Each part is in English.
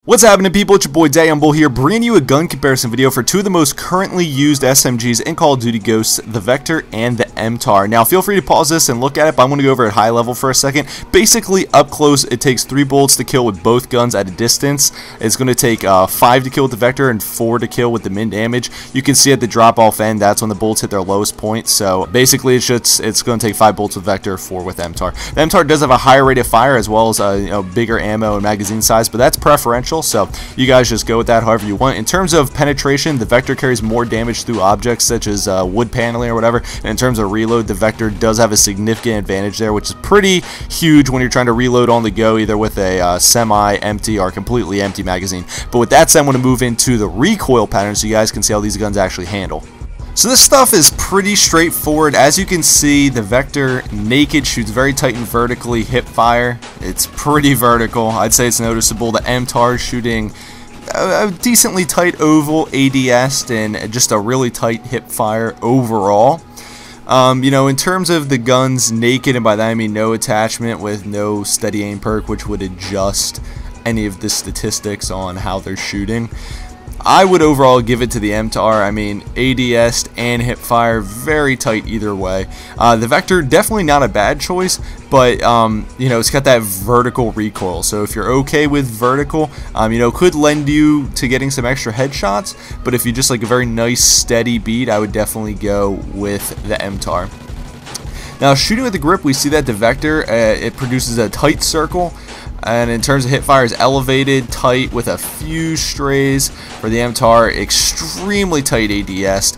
What's happening, people? It's your boy Dayumble here, bringing you a gun comparison video for two of the most currently used SMGs in Call of Duty Ghosts, the Vector and the MTAR. Now, feel free to pause this and look at it, but I'm going to go over at high level for a second. Basically, up close, it takes 3 bullets to kill with both guns at a distance. It's going to take 5 to kill with the Vector and 4 to kill with the min damage. You can see at the drop-off end, that's when the bullets hit their lowest point. So, basically, it's going to take 5 bullets with Vector, 4 with MTAR. The MTAR does have a higher rate of fire as well as bigger ammo and magazine size, but that's preferential. So you guys just go with that however you want. In terms of penetration, the Vector carries more damage through objects such as wood paneling or whatever. And in terms of reload, the Vector does have a significant advantage there, which is pretty huge when you're trying to reload on the go, either with a semi-empty or completely empty magazine. But with that said, I'm going to move into the recoil pattern so you guys can see how these guns actually handle. So this stuff is pretty straightforward. As you can see, the Vector naked shoots very tight and vertically hip fire. It's pretty vertical. I'd say it's noticeable. The MTAR is shooting a decently tight oval ADS and just a really tight hip fire overall. In terms of the guns naked, and by that I mean no attachment with no steady aim perk, which would adjust any of the statistics on how they're shooting, I would overall give it to the MTAR. I mean, ADS and hip fire, very tight either way. The Vector, definitely not a bad choice, but, it's got that vertical recoil. So if you're okay with vertical, could lend you to getting some extra headshots. But if you just like a very nice, steady beat, I would definitely go with the MTAR. Now, shooting with the grip, we see that the Vector, it produces a tight circle. And in terms of hip fire, is elevated, tight, with a few strays. For the MTAR, extremely tight ADS.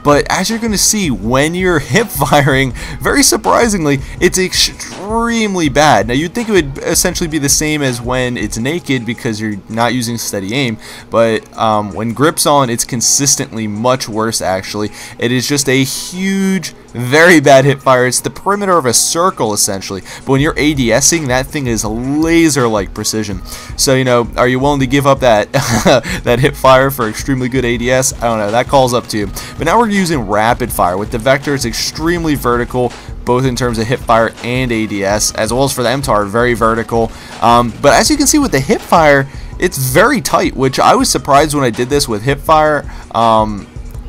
But as you're going to see, when you're hip firing, very surprisingly, it's extremely bad. Now, you'd think it would essentially be the same as when it's naked because you're not using steady aim. But when grip's on, it's consistently much worse, actually. It is just a huge, very bad hip fire. It's the perimeter of a circle, essentially. But when you're ADSing, that thing is laser-like precision. So, are you willing to give up that that hip fire for extremely good ADS? I don't know. That calls up to you. But now we're using rapid fire. With the Vector, it's extremely vertical, both in terms of hip fire and ADS, as well as for the MTAR, very vertical. But as you can see with the hip fire, it's very tight, which I was surprised when I did this with hip fire.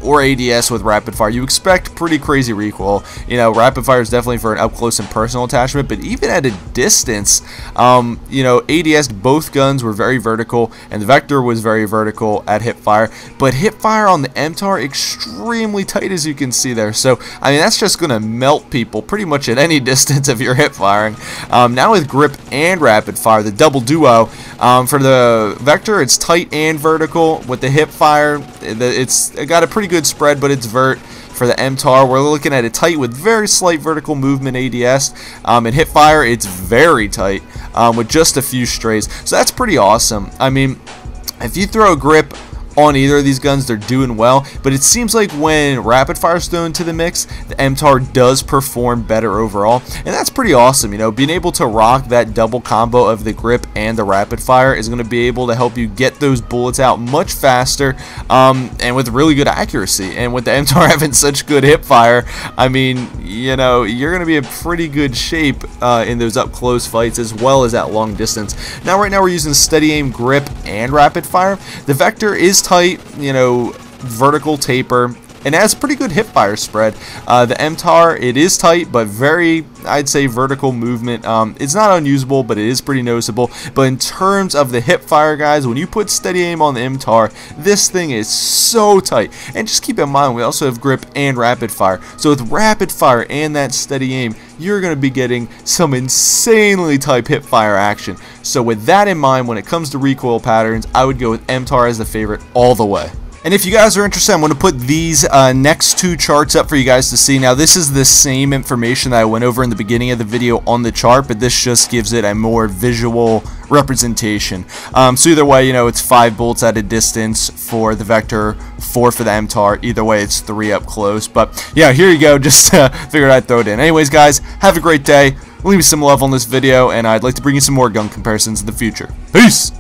Or ADS with rapid fire. You expect pretty crazy recoil. Rapid fire is definitely for an up close and personal attachment, but even at a distance, ADS, both guns were very vertical, and the Vector was very vertical at hip fire, but hip fire on the MTAR extremely tight, as you can see there. So, that's just going to melt people pretty much at any distance if you're hip firing. Now with grip and rapid fire, the double duo, for the Vector, it's tight and vertical. With the hip fire, it's got a pretty good spread, but it's vert. For the MTAR, we're looking at it tight with very slight vertical movement ADS, and hip fire, it's very tight with just a few strays. So that's pretty awesome. If you throw a grip on either of these guns, they're doing well, but it seems like when rapid fire is thrown into the mix, the MTAR does perform better overall, and that's pretty awesome. Being able to rock that double combo of the grip and the rapid fire is going to be able to help you get those bullets out much faster, and with really good accuracy. And with the MTAR having such good hip fire, you're going to be in pretty good shape in those up close fights as well as at long distance. Now, right now we're using steady aim, grip, and rapid fire. The Vector is tight, vertical taper, and has pretty good hip fire spread. The MTAR, it is tight, but very, I'd say, vertical movement. It's not unusable, but it is pretty noticeable. But in terms of the hip fire, guys, when you put steady aim on the MTAR, this thing is so tight. And just keep in mind, we also have grip and rapid fire. So with rapid fire and that steady aim, you're going to be getting some insanely tight hip fire action. So with that in mind, when it comes to recoil patterns, I would go with MTAR as the favorite all the way. And if you guys are interested, I'm going to put these next 2 charts up for you guys to see. Now, this is the same information that I went over in the beginning of the video on the chart, but this just gives it a more visual representation. So either way, it's 5 bullets at a distance for the Vector, 4 for the MTAR. Either way, it's 3 up close. But yeah, here you go. Just figured I'd throw it in. Anyways, guys, have a great day. Leave me some love on this video, and I'd like to bring you some more gun comparisons in the future. Peace!